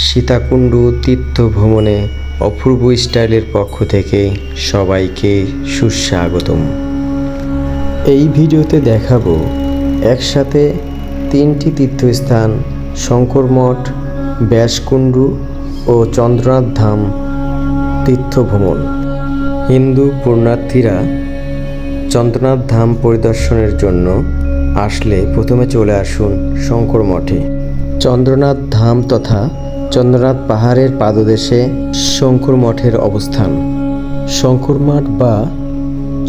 সীতাকুণ্ড তীর্থ ভ্রমণে অপূর্ব স্টাইলের পক্ষ থেকে সবাইকে সুস্বাগতম। এই ভিডিওতে দেখাবো একসাথে 3টি তীর্থস্থান শঙ্কর মঠ, ব্যাসকুণ্ড ও চন্দ্রনাথ ধাম তীর্থ ভ্রমণ। হিন্দু পুণ্যার্থীরা চন্দ্রনাথ ধাম পরিদর্শনের জন্য আসলে প্রথমে চলে আসুন শঙ্কর মঠে। চন্দ্রনাথ ধাম তথা চন্দ্রনাথ পাহাড়ের পাদদেশে শঙ্কর মঠের অবস্থান। শঙ্কর মঠ বা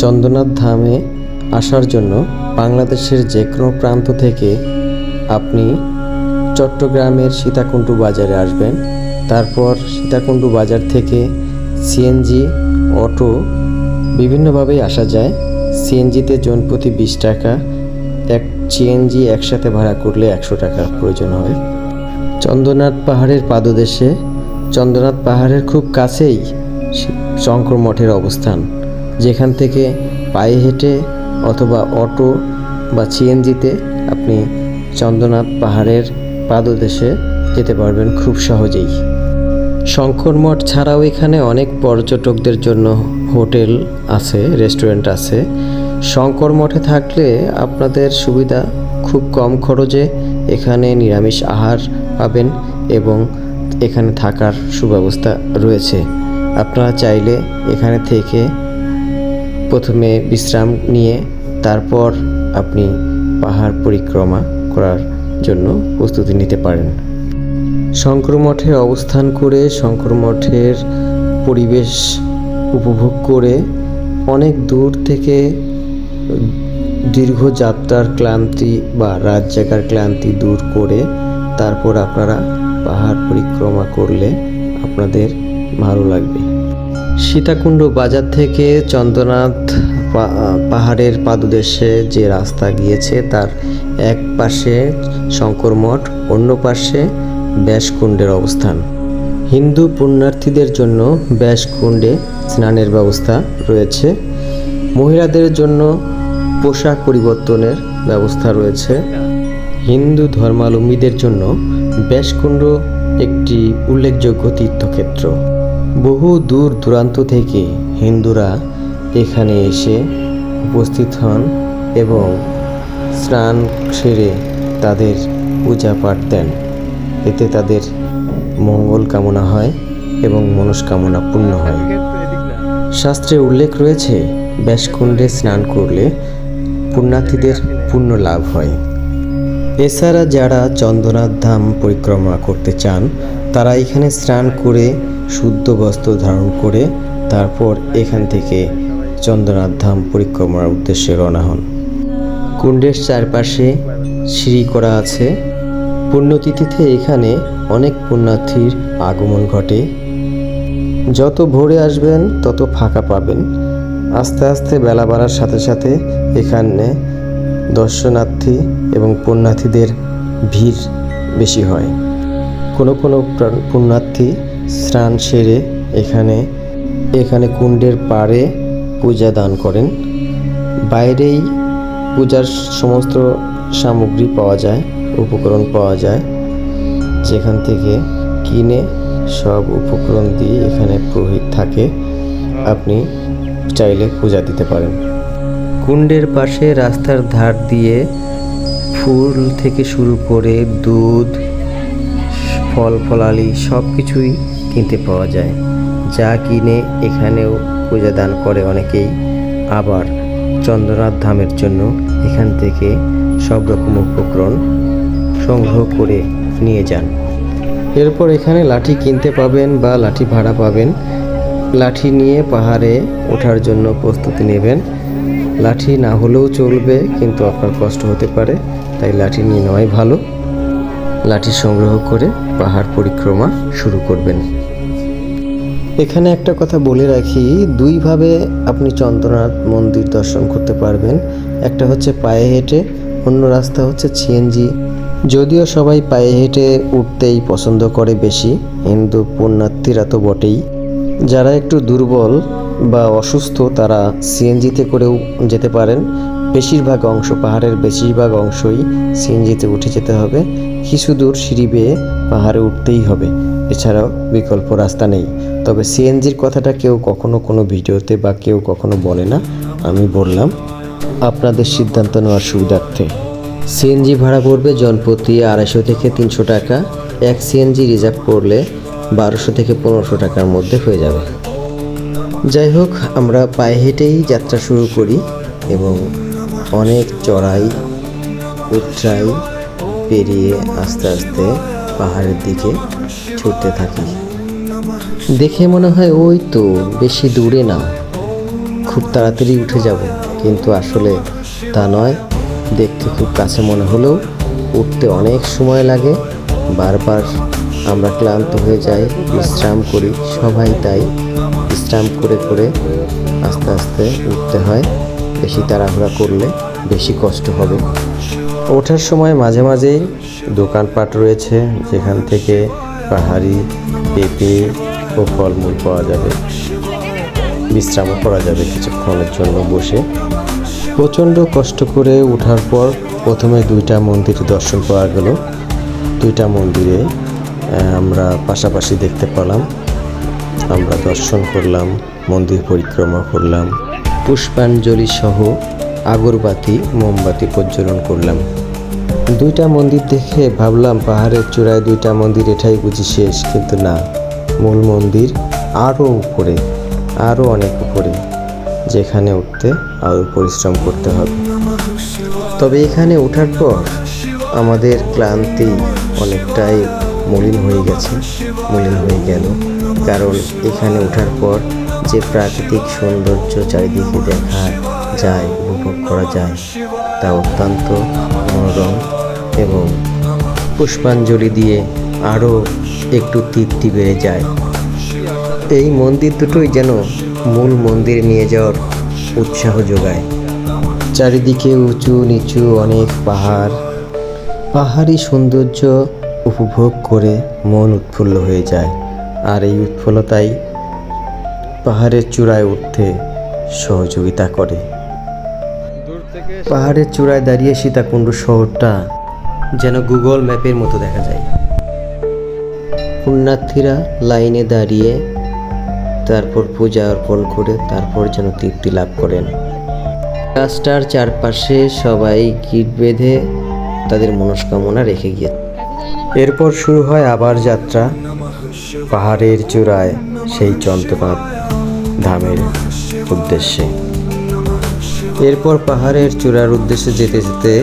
চন্দ্রনাথ ধামে আসার জন্য বাংলাদেশের যে কোনো প্রান্ত থেকে আপনি চট্টগ্রামের সীতাকুণ্ড বাজারে আসবেন। তারপর সীতাকুণ্ড বাজার থেকে সিএনজি, অটো বিভিন্নভাবেই আসা যায়। সিএনজিতে জনপ্রতি 20 টাকা, এক সিএনজি একসাথে ভাড়া করলে 100 টাকার প্রয়োজন হয়। চন্দ্রনাথ পাহাড়ের পাদদেশে, চন্দ্রনাথ পাহাড়ের খুব কাছেই শঙ্কর মঠের অবস্থান, যেখান থেকে পায়ে হেঁটে অথবা অটো বা সিএনজিতে আপনি চন্দ্রনাথ পাহাড়ের পাদদেশে যেতে পারবেন খুব সহজেই। শঙ্কর মঠ ছাড়াও এখানে অনেক পর্যটকদের জন্য হোটেল আছে, রেস্টুরেন্ট আছে। শঙ্কর মঠে থাকলে আপনাদের সুবিধা, খুব কম খরচে এখানে নিরামিষ আহার পাবেন এবং এখানে থাকার সুব্যবস্থা রয়েছে। আপনারা চাইলে এখানে থেকে প্রথমে বিশ্রাম নিয়ে তারপর আপনি পাহাড় পরিক্রমা করার জন্য প্রস্তুতি নিতে পারেন। শঙ্কর মঠে অবস্থান করে শঙ্কর মঠের পরিবেশ উপভোগ করে অনেক দূর থেকে দীর্ঘ যাত্রার ক্লান্তি বা রাত জাগার ক্লান্তি দূর করে তারপর আপনারা পাহাড় পরিক্রমা করলে আপনাদের ভালো লাগবে। সীতাকুণ্ড বাজার থেকে চন্দ্রনাথ পাহাড়ের পাদদেশে যে রাস্তা গিয়েছে তার এক পাশে শঙ্কর মঠ, অন্য পাশে ব্যাসকুণ্ডের অবস্থান। হিন্দু পুণ্যার্থীদের জন্য ব্যাসকুণ্ডে স্নানের ব্যবস্থা রয়েছে। মহিলাদের জন্য পোশাক পরিবর্তনের ব্যবস্থা রয়েছে। হিন্দু ধর্মাবলম্বীদের জন্য ব্যাসকুণ্ড একটি উল্লেখযোগ্য তীর্থক্ষেত্র। বহু দূর দূরান্ত থেকে হিন্দুরা এখানে এসে উপস্থিত হন এবং স্নান সেরে তাদের পূজা পাঠ দেন। এতে তাদের মঙ্গল কামনা হয় এবং মনস্কামনা পূর্ণ হয়। শাস্ত্রে উল্লেখ রয়েছে ব্যাসকুণ্ডে স্নান করলে পুণ্যার্থীদের পুণ্য লাভ হয়। এছাড়া যারা চন্দ্রনাথ ধাম পরিক্রমা করতে চান তারা এখানে স্নান করে শুদ্ধ বস্ত্র ধারণ করে তারপর এখান থেকে চন্দ্রনাথ ধাম পরিক্রমার উদ্দেশ্যে রওনা হন। কুণ্ডের চারপাশে সিঁড়ি করা আছে। পুণ্যতিথিতে এখানে অনেক পুণ্যার্থীর আগমন ঘটে। যত ভোরে আসবেন তত ফাঁকা পাবেন। আস্তে আস্তে বেলা বাড়ার সাথে সাথে এখানে দর্শনার্থী এবং পুণ্যার্থীদের ভিড় বেশি হয়। কোনো কোনো পুণ্যার্থী স্নান সেরে এখানে কুণ্ডের পাড়ে পূজা দান করেন। বাইরেই পূজার সমস্ত সামগ্রী পাওয়া যায়, উপকরণ পাওয়া যায়, যেখান থেকে কিনে সব উপকরণ দিয়ে এখানে পুরোহিত থাকে, আপনি চাইলে পূজা দিতে পারেন। কুণ্ডের পাশে রাস্তার ধার দিয়ে ফুল থেকে শুরু করে দুধ, ফল ফলালি সব কিছুই কিনতে পাওয়া যায়, যা কিনে এখানেও পূজা দান করে অনেকেই। আবার চন্দ্রনাথ ধামের জন্য এখান থেকে সব রকম উপকরণ সংগ্রহ করে নিয়ে যান। এরপর এখানে লাঠি কিনতে পাবেন বা লাঠি ভাড়া পাবেন। লাঠি নিয়ে পাহাড়ে ওঠার জন্য প্রস্তুতি নেবেন। লাঠি না হলেও চলবে, কিন্তু আপনার কষ্ট হতে পারে, তাই লাঠি নিয়ে নেওয়াই ভালো। লাঠি সংগ্রহ করে পাহাড় পরিক্রমা শুরু করবেন। এখানে একটা কথা বলে রাখি, দুইভাবে আপনি চন্দ্রনাথ মন্দির দর্শন করতে পারবেন। একটা হচ্ছে পায়ে হেঁটে, অন্য রাস্তা হচ্ছে সিএনজি। যদিও সবাই পায়ে হেঁটে উঠতেই পছন্দ করে বেশি, হিন্দু পুণ্যার্থীরা তো বটেই। যারা একটু দুর্বল বা অসুস্থ তারা সিএনজিতে করেও যেতে পারেন। বেশিরভাগ অংশ, পাহাড়ের বেশিরভাগ অংশই সিএনজিতে উঠে যেতে হবে। কিছু দূর সিঁড়ি বেয়ে পাহাড়ে উঠতেই হবে, এছাড়াও বিকল্প রাস্তা নেই। তবে সিএনজির কথাটা কেউ কখনো কোনো ভিডিওতে বা কেউ কখনো বলে না, আমি বললাম আপনাদের সিদ্ধান্ত নেওয়ার সুবিধার্থে। সিএনজি ভাড়া পড়বে জনপ্রতি 250 থেকে 300 টাকা। এক সিএনজি রিজার্ভ করলে 1200 থেকে 1500 টাকার মধ্যে হয়ে যাবে। যাই হোক, আমরা পায়ে হেঁটেই যাত্রা শুরু করি এবং অনেক চড়াই উতরাই পেরিয়ে আস্তে আস্তে পাহাড়ের দিকে ছুটতে থাকি। দেখে মনে হয় ওই তো বেশি দূরে না, খুব তাড়াতাড়ি উঠে যাব, কিন্তু আসলে তা নয়। দেখতে খুব কাছে মনে হলেও উঠতে অনেক সময় লাগে। বারবার আমরা ক্লান্ত হয়ে যাই, বিশ্রাম করি, সবাই তাই বিশ্রাম করে করে আস্তে আস্তে উঠতে হয়। বেশি তাড়াহুড়া করলে বেশি কষ্ট হবে। ওঠার সময় মাঝে মাঝেই দোকানপাট রয়েছে, যেখান থেকে পাহাড়ি পেঁপে ও ফলমূল পাওয়া যাবে, বিশ্রামও করা যাবে কিছুক্ষণের জন্য বসে। প্রচণ্ড কষ্ট করে ওঠার পর প্রথমে 2টা মন্দির দর্শন পাওয়া গেল। 2টা মন্দিরে আমরা পাশাপাশি দেখতে পেলাম। আমরা দর্শন করলাম, মন্দির পরিক্রমা করলাম, পুষ্পাঞ্জলি সহ আগরবাতি মোমবাতি প্রজ্বলন করলাম। 2টা মন্দির দেখে ভাবলাম পাহাড়ের চূড়ায় 2টা মন্দির এটাই বুঝি শেষ, কিন্তু না, মূল মন্দির আরও উপরে, আরও অনেক উপরে, যেখানে উঠতে আরও পরিশ্রম করতে হবে। তবে এখানে ওঠার পর আমাদের ক্লান্তি অনেকটাই মলিন হয়ে গেল, কারণ এখানে ওঠার পর যে প্রাকৃতিক সৌন্দর্য চারিদিকে দেখা যায়, উপভোগ করা যায়, তা অত্যন্ত মনোরম এবং পুষ্পাঞ্জলি দিয়ে আরও একটু তৃপ্তি বেড়ে যায়। এই মন্দির দুটোই যেন মূল মন্দিরে নিয়ে যাওয়ার উৎসাহ যোগায়। চারিদিকে উঁচু নিচু অনেক পাহাড়ি সৌন্দর্য উপভোগ করে মন উৎফুল্ল হয়ে যায়। আর এই উৎফুল্লতাই পাহাড়ের চূড়ায় উঠতে সহযোগিতা করে। পাহাড়ের চূড়ায় দাঁড়িয়ে সীতাকুণ্ড শহরটা যেন গুগল ম্যাপের মতো দেখা যায়। পুণ্যার্থীরা লাইনে দাঁড়িয়ে তারপর পূজা অর্পণ করে তারপর যেন তৃপ্তি লাভ করেন। রাস্তার চারপাশে সবাই গিট বেঁধে তাদের মনস্কামনা রেখে গিয়ে এরপর শুরু হয় আবার যাত্রা পাহাড়ের চূড়ায় সেই চন্দ্রনাথ ধামের উদ্দেশ্যে। এরপর পাহাড়ের চূড়ার উদ্দেশ্যে যেতে যেতে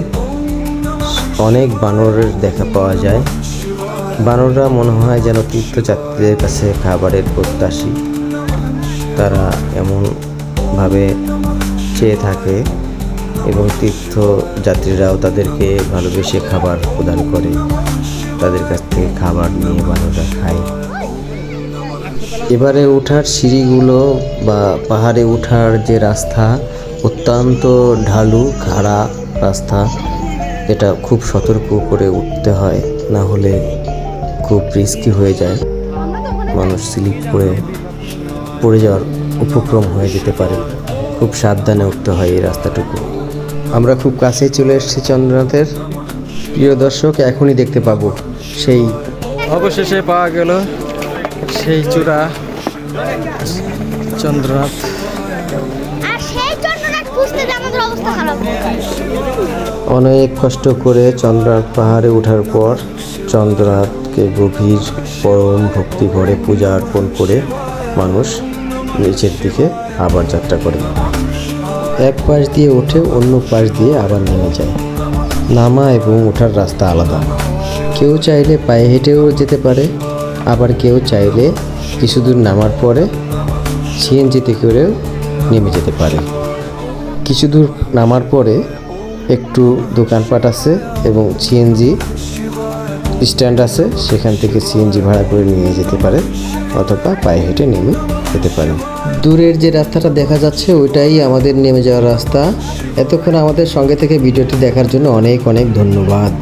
অনেক বানরের দেখা পাওয়া যায়। বানররা মনে হয় যেন তীর্থযাত্রীদের কাছে খাবারের প্রত্যাশী। তারা এমনভাবে চেয়ে থাকে এবং তীর্থযাত্রীরাও তাদেরকে ভালোবেসে খাবার প্রদান করে। তাদের কাছ থেকে খাবার নিয়ে বানররা খায়। এবারে ওঠার সিঁড়িগুলো বা পাহাড়ে ওঠার যে রাস্তা অত্যন্ত ঢালু খাড়া রাস্তা, এটা খুব সতর্ক করে উঠতে হয়, না হলে খুব রিস্কি হয়ে যায়। মানুষ স্লিপ করে পড়ে যাওয়ার উপক্রম হয়ে যেতে পারে। খুব সাবধানে উঠতে হয় এই রাস্তাটুকু। আমরা খুব কাছে চলে এসেছি চন্দ্রনাথের। প্রিয় দর্শক, এখনই দেখতে পাবো সেই অবশেষে পাওয়া গেল সেই চূড়া চন্দ্রনাথ। অনেক কষ্ট করে চন্দ্রনাথ পাহাড়ে ওঠার পর চন্দ্রনাথকে গভীর পরম ভক্তি ভরে পূজা অর্পণ করে মানুষ নিচের দিকে আবার যাত্রা করে। এক পাশ দিয়ে ওঠে, অন্য পাশ দিয়ে আবার নেমে যায়। নামা এবং ওঠার রাস্তা আলাদা। কেউ চাইলে পায়ে হেঁটেও যেতে পারে, আবার কেউ চাইলে কিছু দূর নামার পরে সিএনজিতে করেও নেমে যেতে পারে। কিছু দূর নামার পরে একটু দোকানপাট আছে এবং সিএনজি স্ট্যান্ড আছে, সেখান থেকে সিএনজি ভাড়া করে নিয়ে যেতে পারে অথবা পায়ে হেঁটে নেমে যেতে পারে। দূরের যে রাস্তাটা দেখা যাচ্ছে ওইটাই আমাদের নেমে যাওয়ার রাস্তা। এতক্ষণ আমাদের সঙ্গে থেকে ভিডিওটি দেখার জন্য অনেক অনেক ধন্যবাদ।